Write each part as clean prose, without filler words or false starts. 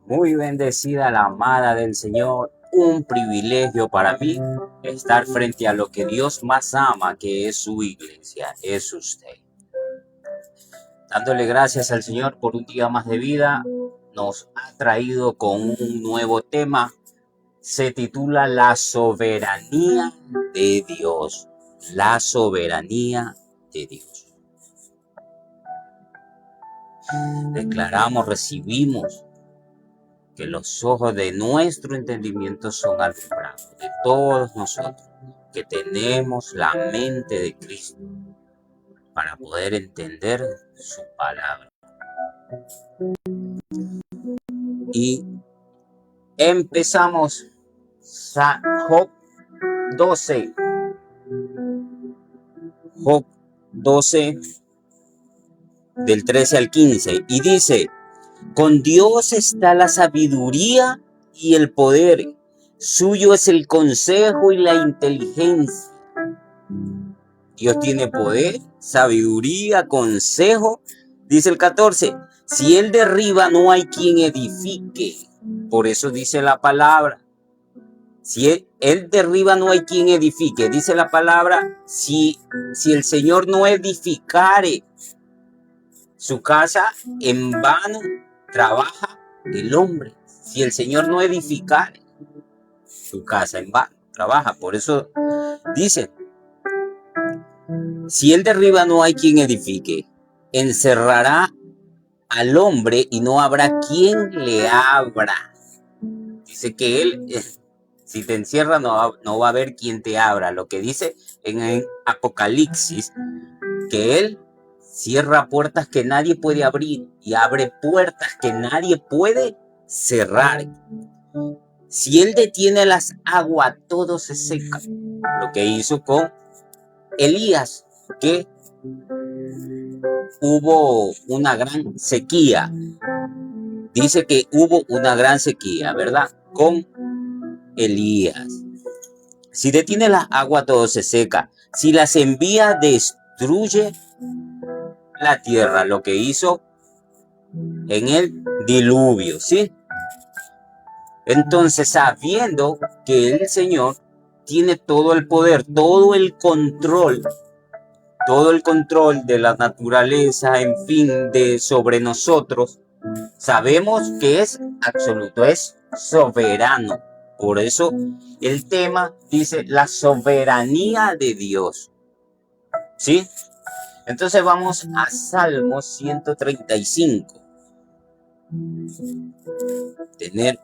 Muy bendecida la amada del Señor. Un privilegio para mí estar frente a lo que Dios más ama, que es su iglesia, es usted. Dándole gracias al Señor por un día más de vida, nos ha traído con un nuevo tema. Se titula La soberanía de Dios. La soberanía de Dios. Declaramos, recibimos que los ojos de nuestro entendimiento son alumbrados, de todos nosotros, que tenemos la mente de Cristo para poder entender su palabra. Y empezamos Job 12. Job 12, del 13 al 15. Y dice: con Dios está la sabiduría y el poder. Suyo es el consejo y la inteligencia. Dios tiene poder, sabiduría, consejo. Dice el 14, si Él derriba no hay quien edifique. Por eso dice la palabra. Si él derriba no hay quien edifique. Dice la palabra, si el Señor no edificare su casa, en vano trabaja el hombre. Si el Señor no edificare su casa, en vano trabaja. Por eso dice, si Él derriba no hay quien edifique. Encerrará al hombre y no habrá quien le abra. Dice que Él, si te encierra no va a haber quien te abra. Lo que dice en Apocalipsis, que Él cierra puertas que nadie puede abrir y abre puertas que nadie puede cerrar. Si Él detiene las aguas, todo se seca. Lo que hizo con Elías, que hubo una gran sequía. Dice que hubo una gran sequía, ¿verdad? Con Elías. Si detiene las aguas, todo se seca. Si las envía, destruye la tierra. Lo que hizo en el diluvio, ¿sí? Entonces, sabiendo que el Señor tiene todo el poder, todo el control de la naturaleza, en fin, de sobre nosotros, sabemos que es absoluto, es soberano. Por eso el tema dice la soberanía de Dios, ¿sí? Entonces vamos a Salmo 135. Tener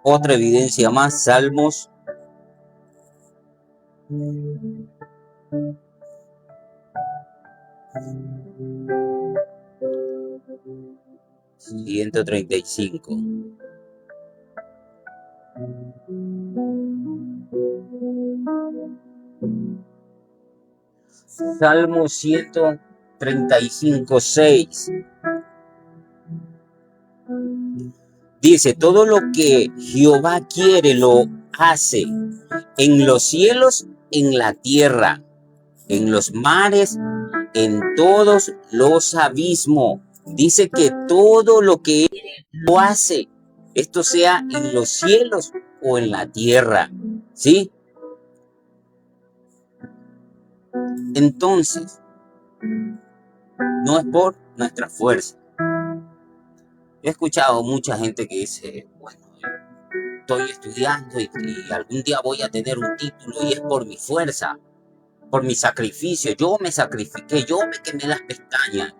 otra evidencia más, Salmos 135. Salmo 135, 6. Dice, todo lo que Jehová quiere lo hace, en los cielos, en la tierra, en los mares, en todos los abismos. Dice que todo lo que Él lo hace, esto sea en los cielos o en la tierra, ¿sí? Entonces, no es por nuestra fuerza. He escuchado mucha gente que dice, bueno, estoy estudiando y algún día voy a tener un título y es por mi fuerza, por mi sacrificio. Yo me sacrifiqué, yo me quemé las pestañas,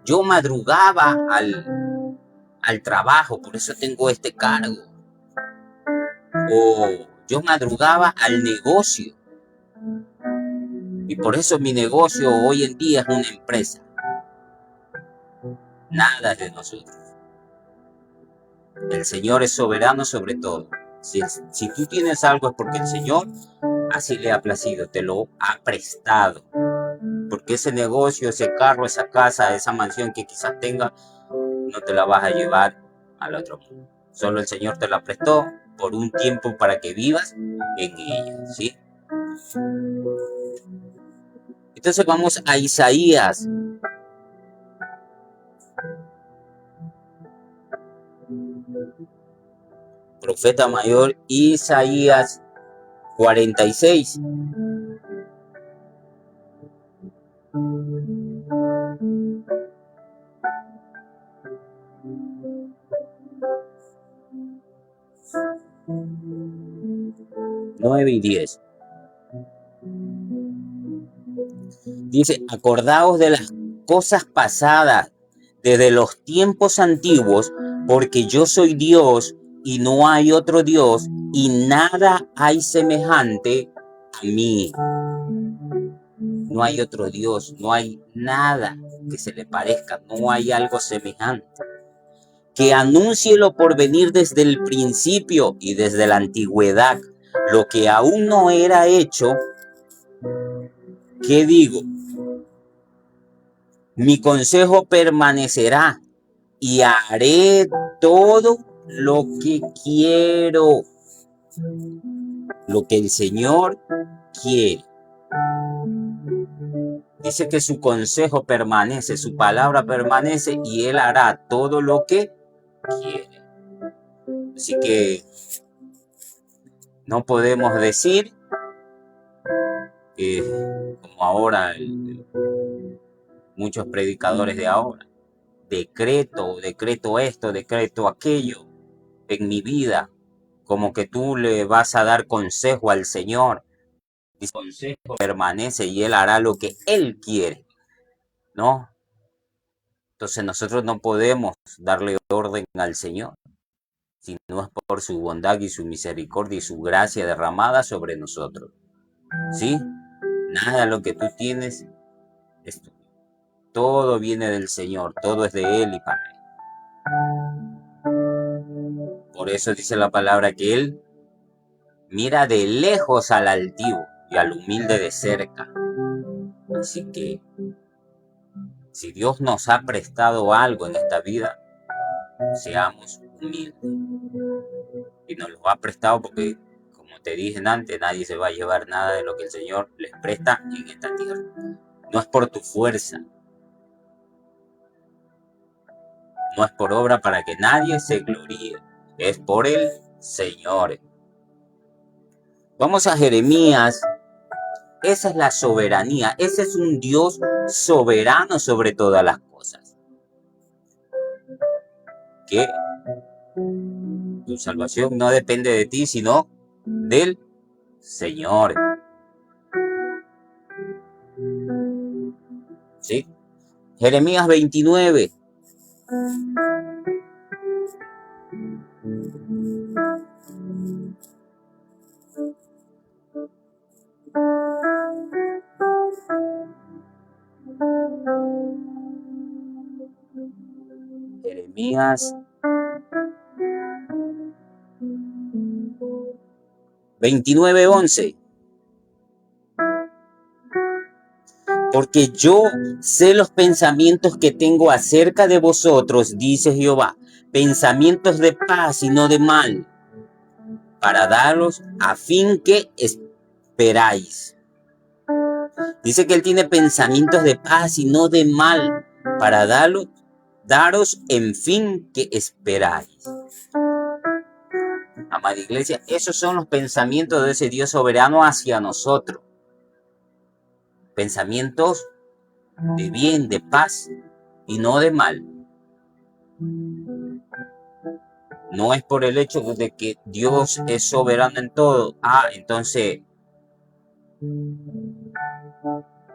yo madrugaba al trabajo, por eso tengo este cargo. O yo madrugaba al negocio y por eso mi negocio hoy en día es una empresa. Nada de nosotros. El Señor es soberano sobre todo. Si tú tienes algo es porque el Señor así le ha placido, te lo ha prestado. Porque ese negocio, ese carro, esa casa, esa mansión que quizás tenga, no te la vas a llevar al otro mundo. Solo el Señor te la prestó por un tiempo para que vivas en ella, ¿sí? Entonces vamos a Isaías Profeta mayor Isaías 46. Nueve y 10. Dice, acordaos de las cosas pasadas desde los tiempos antiguos, porque yo soy Dios y no hay otro Dios, y nada hay semejante a mí. No hay otro Dios, no hay nada que se le parezca, no hay algo semejante. Que anuncie lo por venir desde el principio y desde la antigüedad, lo que aún no era hecho. ¿Qué digo? Mi consejo permanecerá y haré todo lo que quiero, lo que el Señor quiere. Dice que su consejo permanece, su palabra permanece y Él hará todo lo que quiere. Así que no podemos decir como ahora muchos predicadores de ahora, decreto esto, decreto aquello en mi vida, como que tú le vas a dar consejo al Señor. El consejo permanece y Él hará lo que Él quiere, ¿no? Entonces nosotros no podemos darle orden al Señor, si no es por su bondad y su misericordia y su gracia derramada sobre nosotros. ¿Sí? Nada de lo que tú tienes, todo viene del Señor, todo es de Él y para Él. Por eso dice la palabra que Él mira de lejos al altivo y al humilde de cerca. Así que, si Dios nos ha prestado algo en esta vida, seamos humildes. Y nos lo ha prestado porque, como te dije antes, nadie se va a llevar nada de lo que el Señor les presta en esta tierra. No es por tu fuerza, no es por obra para que nadie se gloríe, es por el Señor. Vamos a Jeremías. Esa es la soberanía, ese es un Dios soberano sobre todas las cosas. Que tu salvación no depende de ti, sino del Señor. ¿Sí? Jeremías 29. Jeremías 29:11. Porque yo sé los pensamientos que tengo acerca de vosotros, dice Jehová, pensamientos de paz y no de mal, para daros a fin que esperáis. Dice que Él tiene pensamientos de paz y no de mal, para daros en fin que esperáis. Amada iglesia, esos son los pensamientos de ese Dios soberano hacia nosotros. Pensamientos de bien, de paz y no de mal. No es por el hecho de que Dios es soberano en todo. Entonces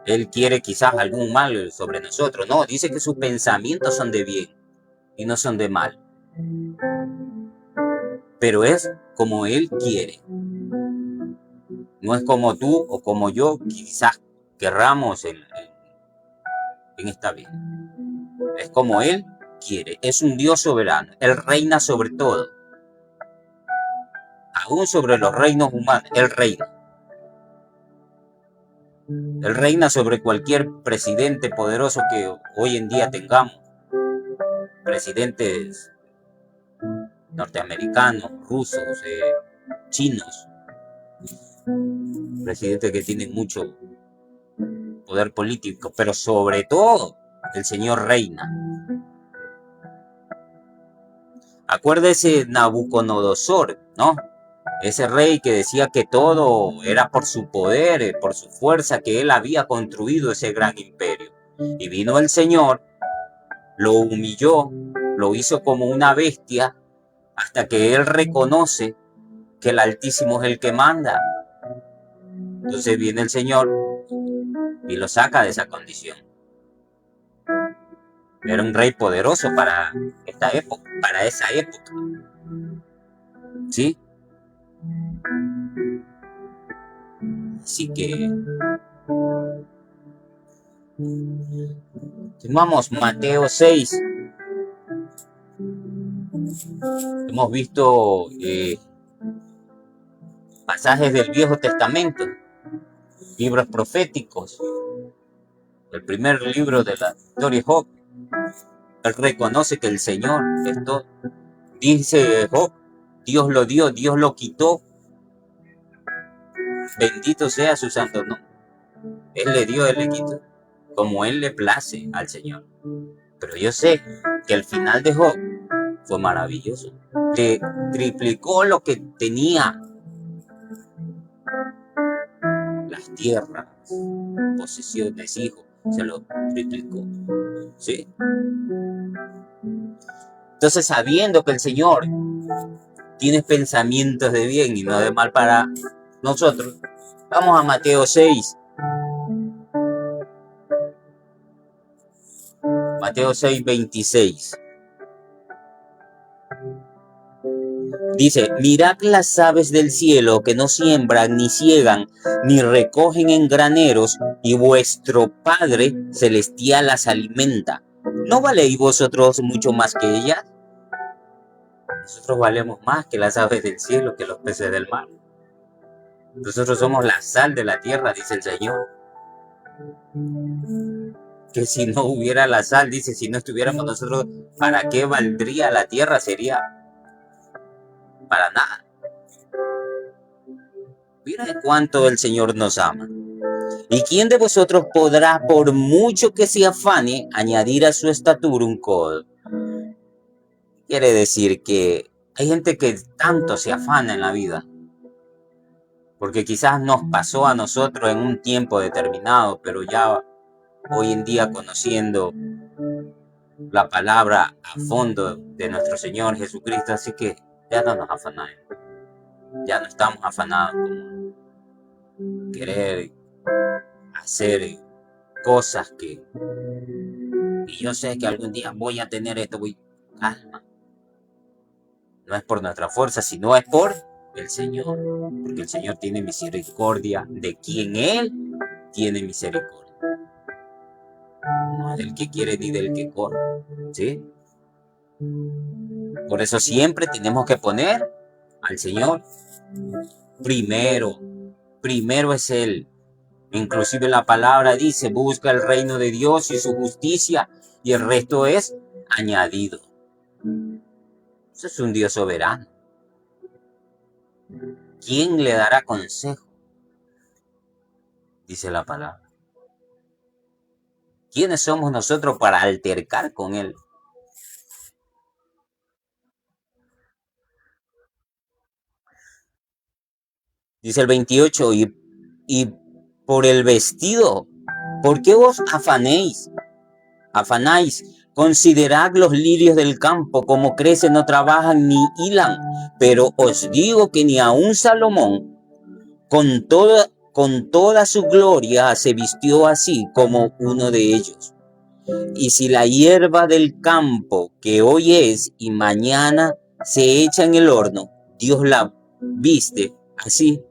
Él quiere quizás algún mal sobre nosotros. No, dice que sus pensamientos son de bien y no son de mal. Pero es como Él quiere. No es como tú o como yo quizás querramos en esta vida. Es como Él quiere. Es un Dios soberano. Él reina sobre todo. Aún sobre los reinos humanos. Él reina. Él reina sobre cualquier presidente poderoso que hoy en día tengamos. Presidentes norteamericanos, rusos, chinos. Presidentes que tienen mucho poder político. Pero sobre todo, el Señor reina. Acuérdese Nabucodonosor, ¿no? Ese rey que decía que todo era por su poder, por su fuerza, que él había construido ese gran imperio. Y vino el Señor, lo humilló, lo hizo como una bestia, hasta que él reconoce que el Altísimo es el que manda. Entonces viene el Señor y lo saca de esa condición. Era un rey poderoso para esta época, para esa época. ¿Sí? Así que tomamos Mateo 6. Hemos visto pasajes del Viejo Testamento, libros proféticos. El primer libro de la historia de Job. Él reconoce que el Señor es todo. Dice Job, Dios lo dio, Dios lo quitó. Bendito sea su santo nombre. Él le dio, Él le quitó, como Él le place al Señor. Pero yo sé que el final de Job fue maravilloso. Le triplicó lo que tenía. Las tierras, posesiones, hijos, se lo triplicó. ¿Sí? Entonces, sabiendo que el Señor tiene pensamientos de bien y no de mal para nosotros, vamos a Mateo 6. Mateo 6, 26. Dice, mirad las aves del cielo que no siembran, ni ciegan, ni recogen en graneros, y vuestro Padre celestial las alimenta. ¿No valéis vosotros mucho más que ellas? Nosotros valemos más que las aves del cielo, que los peces del mar. Nosotros somos la sal de la tierra, dice el Señor. Que si no hubiera la sal, dice, si no estuviéramos nosotros, ¿para qué valdría la tierra? Sería para nada. Mira cuánto el Señor nos ama. ¿Y quién de vosotros podrá, por mucho que se afane, añadir a su estatura un codo? Quiere decir que hay gente que tanto se afana en la vida, porque quizás nos pasó a nosotros en un tiempo determinado, pero ya hoy en día, conociendo la palabra a fondo de nuestro Señor Jesucristo, así que ya no nos afanamos, ya no estamos afanados como querer hacer cosas que y yo sé que algún día voy a tener esto, calma. No es por nuestra fuerza, sino es por el Señor, porque el Señor tiene misericordia de quien Él tiene misericordia. No del que quiere ni del que corre, ¿sí? Por eso siempre tenemos que poner al Señor primero. Primero es Él. Inclusive la palabra dice, busca el reino de Dios y su justicia, y el resto es añadido. Eso es un Dios soberano. ¿Quién le dará consejo? Dice la palabra. ¿Quiénes somos nosotros para altercar con Él? Dice el 28, y por el vestido, ¿por qué os afanéis? Considerad los lirios del campo, como crecen, no trabajan ni hilan, pero os digo que ni aun Salomón, con toda su gloria, se vistió así como uno de ellos. Y si la hierba del campo, que hoy es y mañana se echa en el horno, Dios la viste así,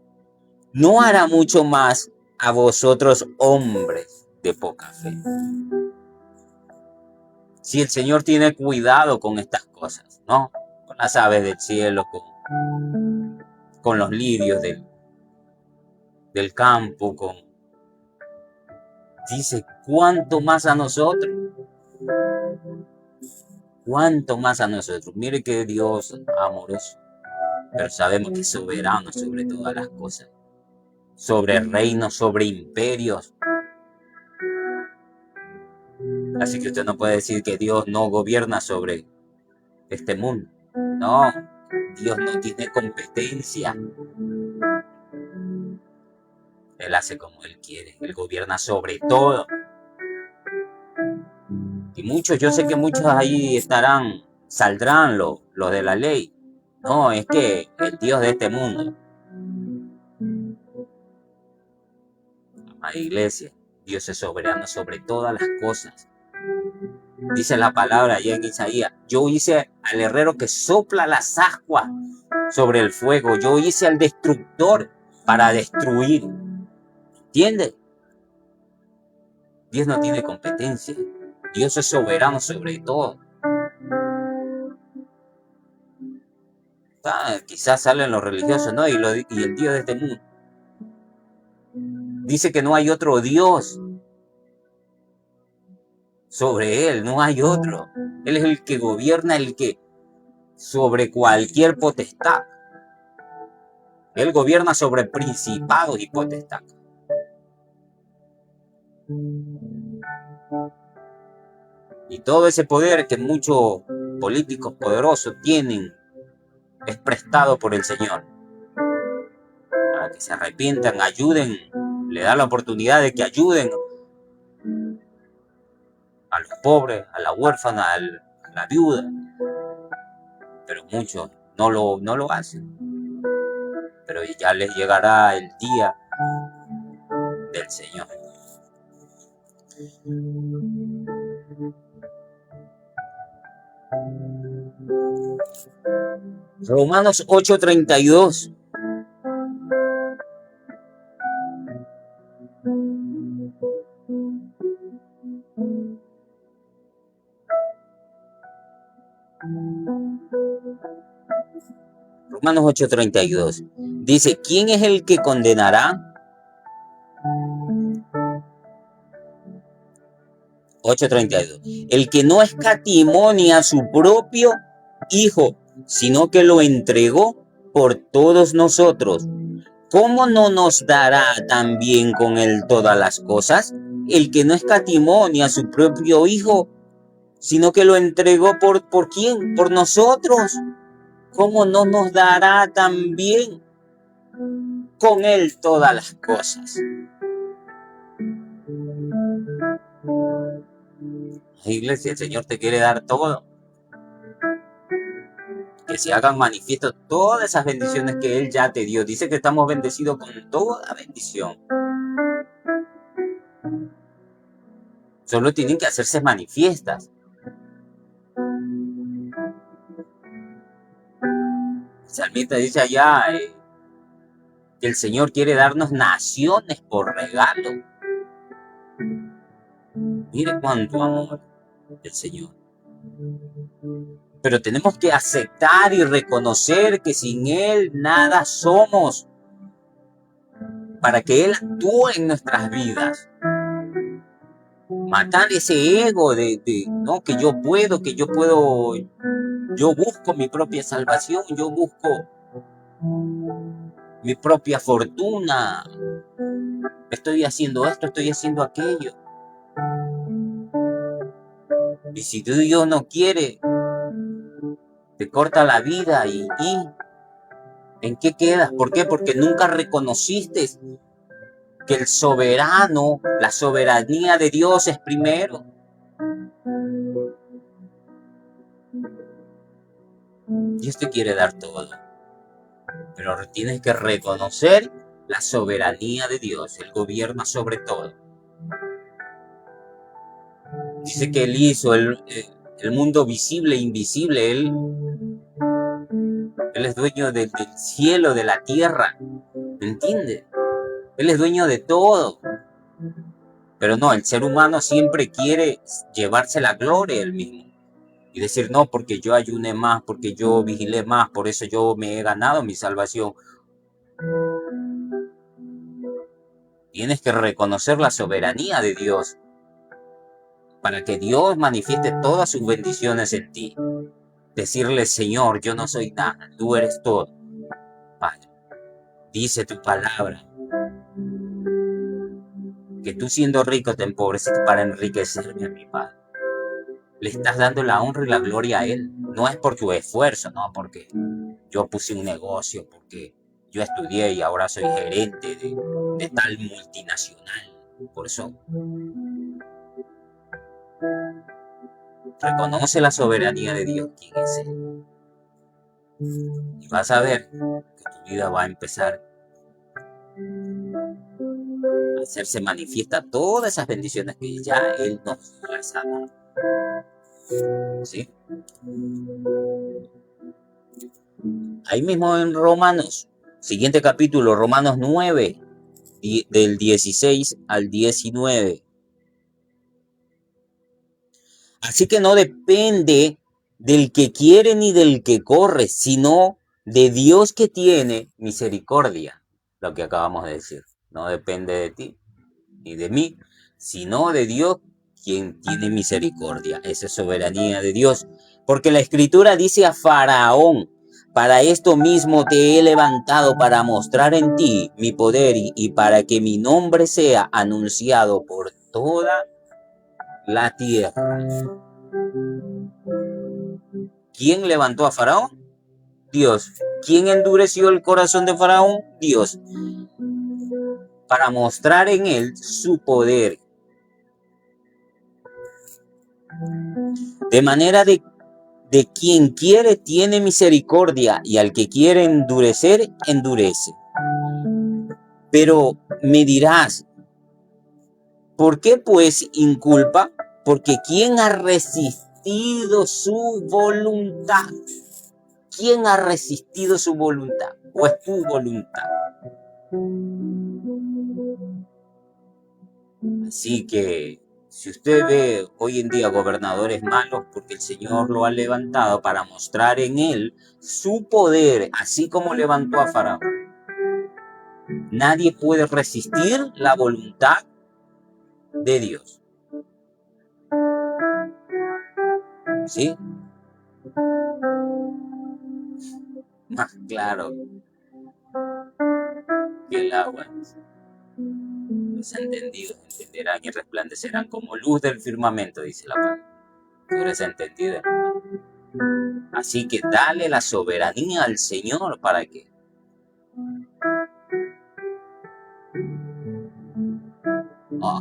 ¿no hará mucho más a vosotros, hombres de poca fe? Si el Señor tiene cuidado con estas cosas, ¿no? Con las aves del cielo, con los lirios del campo, dice, ¿cuánto más a nosotros? ¿Cuánto más a nosotros? Mire que Dios amoroso, pero sabemos que es soberano sobre todas las cosas, sobre reinos, sobre imperios. Así que usted no puede decir que Dios no gobierna sobre este mundo. No, Dios no tiene competencia. Él hace como Él quiere. Él gobierna sobre todo. Y muchos, yo sé que muchos ahí estarán, saldrán los de la ley. No, es que el Dios de este mundo, amada iglesia, Dios es soberano sobre todas las cosas. Dice la palabra allá en Isaías, yo hice al herrero que sopla las ascuas sobre el fuego, yo hice al destructor para destruir. ¿Entiendes? Dios no tiene competencia. Dios es soberano sobre todo. Quizás salen los religiosos, ¿no? Y el Dios de este mundo. Dice que no hay otro Dios sobre Él, no hay otro. Él es el que gobierna, el que sobre cualquier potestad. Él gobierna sobre principados y potestades. Y todo ese poder que muchos políticos poderosos tienen es prestado por el Señor. Para que se arrepientan, ayuden, le da la oportunidad de que ayuden a los pobres, a la huérfana, a la viuda. Pero muchos no lo hacen. Pero ya les llegará el día del Señor. Romanos 8:32. Romanos 8:32. Dice, ¿quién es el que condenará? 8:32. El que no escatimó ni a su propio Hijo, sino que lo entregó por todos nosotros. ¿Cómo no nos dará también con él todas las cosas? El que no escatimó ni a su propio Hijo, sino que lo entregó ¿por quién? Por nosotros. ¿Cómo no nos dará también con él todas las cosas? Iglesia, el Señor te quiere dar todo. Que se hagan manifiestos todas esas bendiciones que Él ya te dio. Dice que estamos bendecidos con toda bendición. Solo tienen que hacerse manifiestas. El salmista dice allá que el Señor quiere darnos naciones por regalo. Mire cuánto amor del Señor. Pero tenemos que aceptar y reconocer que sin Él nada somos, para que Él actúe en nuestras vidas. Matar ese ego no, que yo puedo, yo busco mi propia salvación, yo busco mi propia fortuna, estoy haciendo esto, estoy haciendo aquello. Y si Dios no quiere, te corta la vida y ¿en qué quedas? ¿Por qué? Porque nunca reconociste que el soberano, la soberanía de Dios es primero. Dios te quiere dar todo, pero tienes que reconocer la soberanía de Dios. Él gobierna sobre todo. Dice que Él hizo el mundo visible e invisible. Él es dueño del cielo, de la tierra. ¿Me entiendes? Él es dueño de todo. Pero no, el ser humano siempre quiere llevarse la gloria él mismo. Y decir, no, porque yo ayuné más, porque yo vigilé más, por eso yo me he ganado mi salvación. Tienes que reconocer la soberanía de Dios para que Dios manifieste todas sus bendiciones en ti. Decirle, Señor, yo no soy nada, tú eres todo. Padre, dice tu palabra que tú siendo rico te empobreces para enriquecerme a mi Padre. le estás dando la honra y la gloria a Él. No es por tu esfuerzo, no porque yo puse un negocio, porque yo estudié y ahora soy gerente de tal multinacional. Por eso, reconoce la soberanía de Dios, quién es Él. Y vas a ver que tu vida va a empezar a hacerse manifiesta todas esas bendiciones que ya Él nos las ha dado. ¿Sí? Ahí mismo en Romanos, siguiente capítulo, Romanos 9, del 16 al 19. Así que no depende del que quiere ni del que corre, sino de Dios que tiene misericordia. Lo que acabamos de decir. No depende de ti ni de mí, sino de Dios quien tiene misericordia. Esa es soberanía de Dios. Porque la Escritura dice a Faraón: para esto mismo te he levantado, para mostrar en ti mi poder y para que mi nombre sea anunciado por toda la tierra. ¿Quién levantó a Faraón? Dios. ¿Quién endureció el corazón de Faraón? Dios. Para mostrar en él su poder. De manera de quien quiere tiene misericordia, y al que quiere endurecer, endurece. Pero me dirás, ¿por qué pues inculpa? Porque ¿quién ha resistido su voluntad? ¿Quién ha resistido su voluntad? ¿O es tu voluntad? Así que si usted ve hoy en día gobernadores malos, porque el Señor lo ha levantado para mostrar en él su poder, así como levantó a Faraón. Nadie puede resistir la voluntad de Dios. ¿Sí? Más claro que el agua. Los entendidos entenderán y resplandecerán como luz del firmamento, dice la palabra. Tú eres entendido. Así que dale la soberanía al Señor para que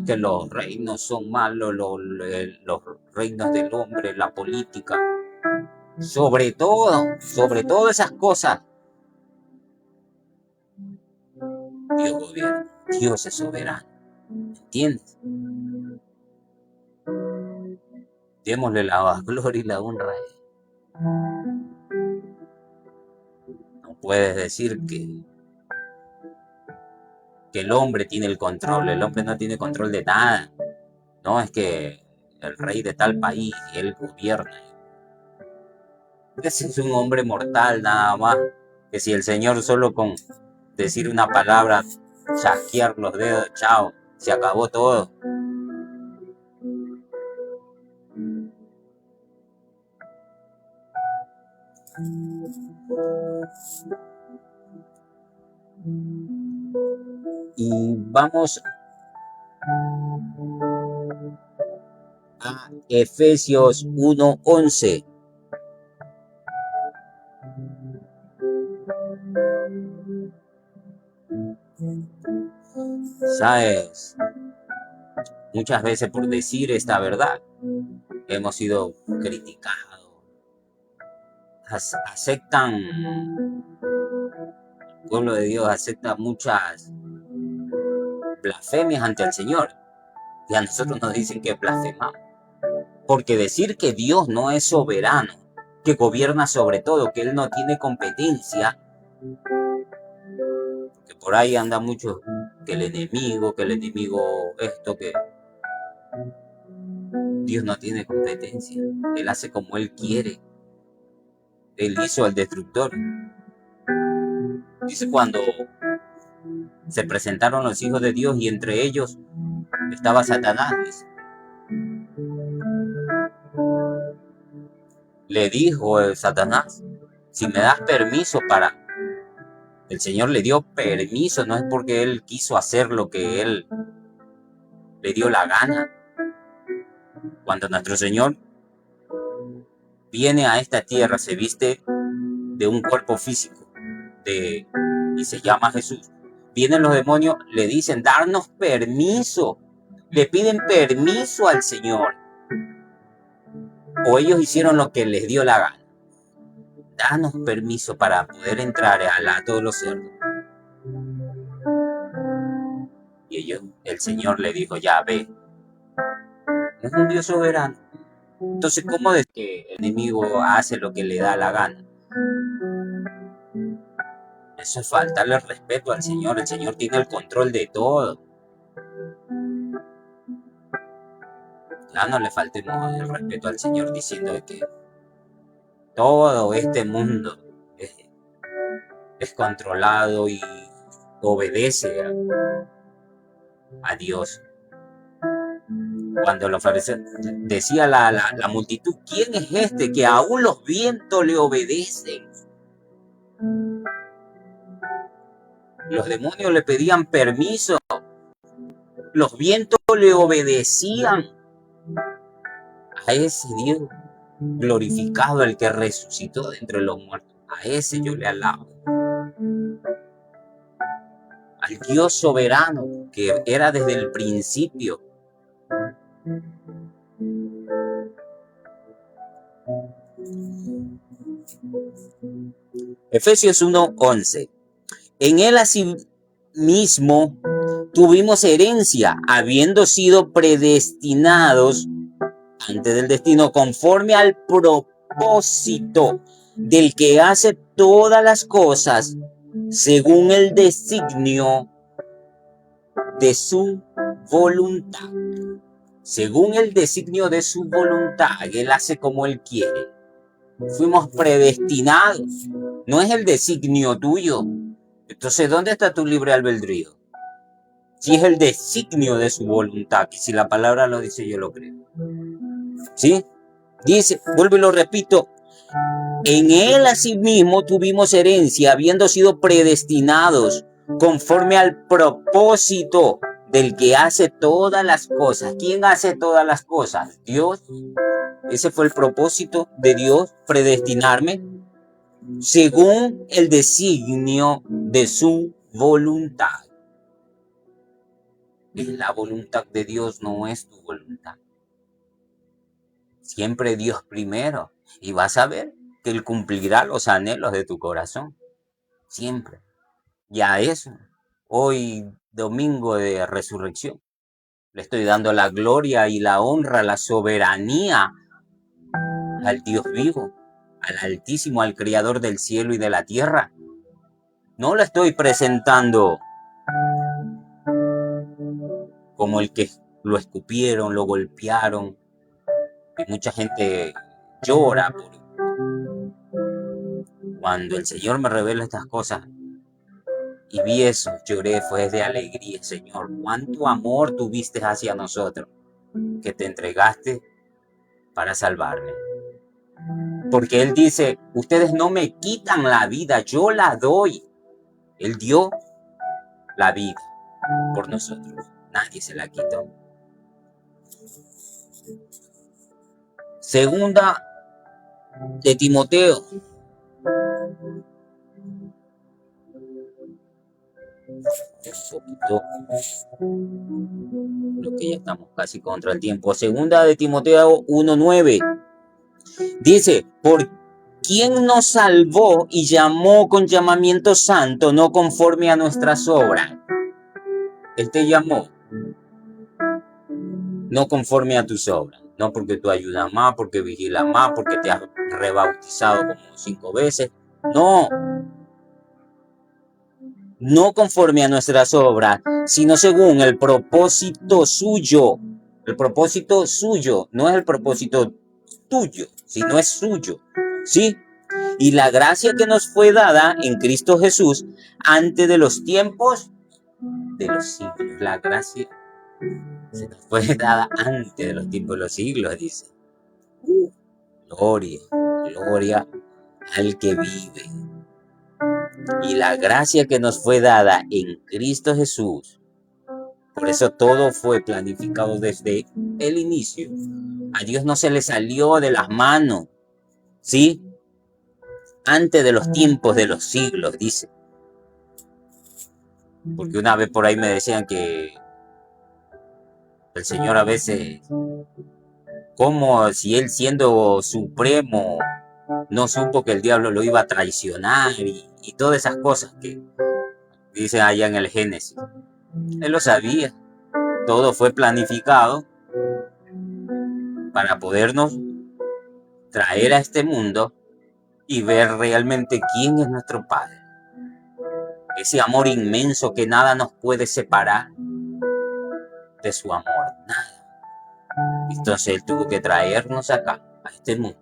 que los reinos son malos, los reinos del hombre, la política, sobre todo esas cosas. Dios gobierna, Dios es soberano, ¿entiendes? Démosle la gloria y la honra a Él. No puedes decir que el hombre tiene el control. El hombre no tiene control de nada. No es que el rey de tal país y él gobierna. Ese es un hombre mortal nada más. Que si el Señor solo con decir una palabra, chasquear los dedos, chao, se acabó todo. Y vamos a Efesios 1:11. ¿Sabes? Muchas veces por decir esta verdad hemos sido criticados. Aceptan, el pueblo de Dios acepta muchas blasfemias ante el Señor. Y a nosotros nos dicen que blasfemamos. Porque decir que Dios no es soberano, que gobierna sobre todo, que Él no tiene competencia, que por ahí anda mucho, que el enemigo esto, que Dios no tiene competencia. Él hace como Él quiere. Él hizo al destructor. Dice cuando se presentaron los hijos de Dios y entre ellos estaba Satanás, dice. Le dijo Satanás, si me das permiso para... El Señor le dio permiso, no es porque Él quiso hacer lo que Él le dio la gana. Cuando nuestro Señor viene a esta tierra, se viste de un cuerpo físico y se llama Jesús. Vienen los demonios, le dicen, darnos permiso, le piden permiso al Señor. O ellos hicieron lo que les dio la gana. Danos permiso para poder entrar al hato de los cerdos. Y el Señor le dijo, ya ve, es un Dios soberano. Entonces, ¿cómo es que el enemigo hace lo que le da la gana? Eso es faltarle respeto al Señor. El Señor tiene el control de todo. Ya no le faltemos el respeto al Señor diciendo que todo este mundo es controlado y obedece a Dios. Cuando los fariseos decía la multitud, ¿quién es este que aún los vientos le obedecen? Los demonios le pedían permiso, los vientos le obedecían a ese Dios glorificado, el que resucitó de entre los muertos. A ese yo le alabo. Al Dios soberano que era desde el principio. Efesios 1:11. En él asimismo tuvimos herencia, habiendo sido predestinados antes del destino, conforme al propósito del que hace todas las cosas según el designio de su voluntad. Según el designio de su voluntad, Él hace como Él quiere. Fuimos predestinados, no es el designio tuyo. Entonces, ¿dónde está tu libre albedrío? Si es el designio de su voluntad, que si la palabra lo dice, yo lo creo. ¿Sí? Dice, vuelvo y lo repito, en él asimismo tuvimos herencia, habiendo sido predestinados conforme al propósito del que hace todas las cosas. ¿Quién hace todas las cosas? Dios. Ese fue el propósito de Dios, predestinarme según el designio de su voluntad. La voluntad de Dios no es tu voluntad. Siempre Dios primero. Y vas a ver que Él cumplirá los anhelos de tu corazón. Siempre. Ya eso. Hoy, domingo de resurrección, le estoy dando la gloria y la honra, la soberanía al Dios vivo, al Altísimo, al Creador del cielo y de la tierra. No lo estoy presentando como el que lo escupieron, lo golpearon. Y mucha gente llora cuando el Señor me revela estas cosas. Y vi eso, lloré, fue de alegría, Señor. Cuánto amor tuviste hacia nosotros, que te entregaste para salvarme. Porque Él dice, ustedes no me quitan la vida, yo la doy. Él dio la vida por nosotros. Nadie se la quitó. Segunda de Timoteo. Un poquito, lo que ya estamos casi contra el tiempo. Segunda de Timoteo 1:9. Dice, por quien nos salvó y llamó con llamamiento santo, no conforme a nuestras obras. Él te llamó, no conforme a tus obras. No porque tú ayudas más, porque vigilas más, porque te has rebautizado como 5 veces. No. No conforme a nuestras obras, sino según el propósito suyo. El propósito suyo, no es el propósito tuyo, sino es suyo. ¿Sí? Y la gracia que nos fue dada en Cristo Jesús antes de los tiempos de los siglos. La gracia se nos fue dada antes de los tiempos de los siglos, dice. Gloria, gloria al que vive. Y la gracia que nos fue dada en Cristo Jesús. Por eso todo fue planificado desde el inicio. A Dios no se le salió de las manos. ¿sí? Antes de los tiempos de los siglos, dice. Porque una vez por ahí me decían que el Señor a veces, como si Él siendo supremo, no supo que el diablo lo iba a traicionar y todas esas cosas que dice allá en el Génesis. Él lo sabía. Todo fue planificado para podernos traer a este mundo y ver realmente quién es nuestro Padre. Ese amor inmenso que nada nos puede separar de su amor, nada. Entonces Él tuvo que traernos acá, a este mundo,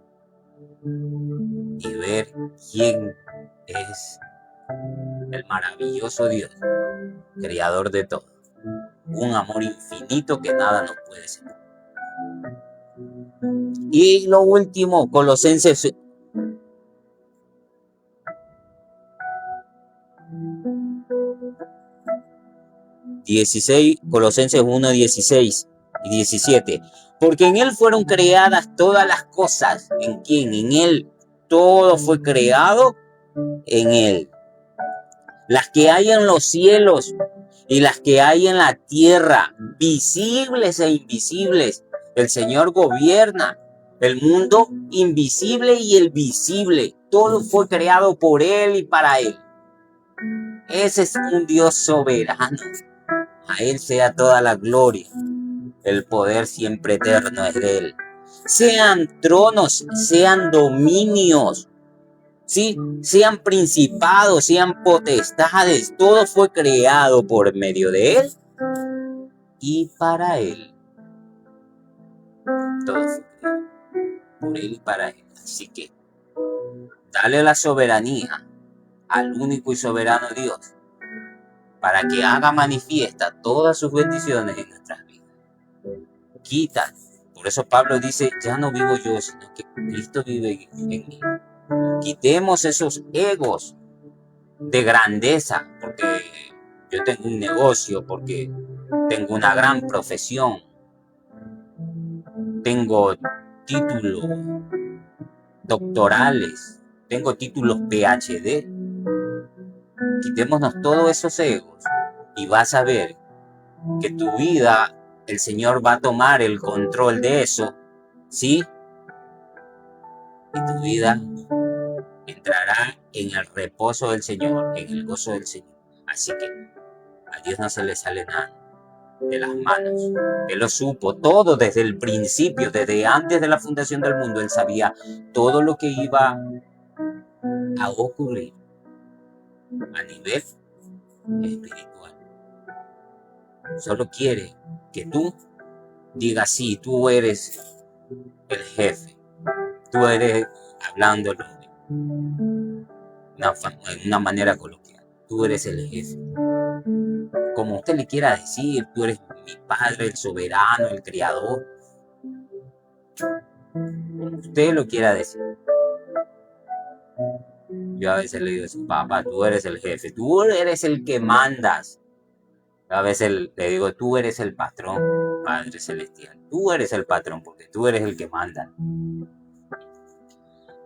y ver quién es el maravilloso Dios, creador de todo. Un amor infinito que nada nos puede separar. Y lo último, Colosenses 16, Colosenses 1, 16 y 17. Porque en Él fueron creadas todas las cosas. ¿En quién? En Él. Todo fue creado en Él. Las que hay en los cielos y las que hay en la tierra, visibles e invisibles. El Señor gobierna el mundo invisible y el visible. Todo fue creado por Él y para Él. Ese es un Dios soberano. A Él sea toda la gloria. El poder siempre eterno es de Él. Sean tronos, sean dominios, ¿sí? Sean principados, sean potestades. Todo fue creado por medio de Él y para Él. Todo fue creado por Él y para Él. Así que dale la soberanía al único y soberano Dios para que haga manifiesta todas sus bendiciones en nuestras vidas. Quita. Por eso Pablo dice, ya no vivo yo, sino que Cristo vive en mí. Quitemos esos egos de grandeza, porque yo tengo un negocio, porque tengo una gran profesión, tengo títulos doctorales, tengo títulos PhD. Quitémonos todos esos egos y vas a ver que tu vida, el Señor va a tomar el control de eso, ¿sí? Y tu vida entrará en el reposo del Señor, en el gozo del Señor. Así que a Dios no se le sale nada de las manos. Él lo supo todo desde el principio, desde antes de la fundación del mundo. Él sabía todo lo que iba a ocurrir a nivel espiritual. Solo quiere que tú digas, sí, tú eres el jefe. Tú eres, hablándolo de una manera coloquial, tú eres el jefe. Como usted le quiera decir, tú eres mi padre, el soberano, el creador. Como usted lo quiera decir. Yo a veces le digo, papá, tú eres el jefe, tú eres el que mandas. A veces le digo, tú eres el patrón, Padre Celestial. Tú eres el patrón porque tú eres el que manda.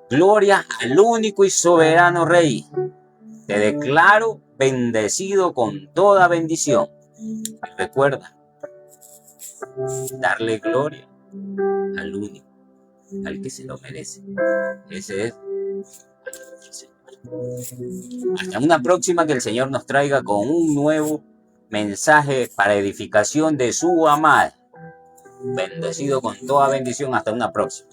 Gloria al único y soberano Rey. Te declaro bendecido con toda bendición. Y recuerda, darle gloria al único, al que se lo merece. Ese es el Señor. Hasta una próxima, que el Señor nos traiga con un nuevo mensaje para edificación de su amada. Bendecido con toda bendición. Hasta una próxima.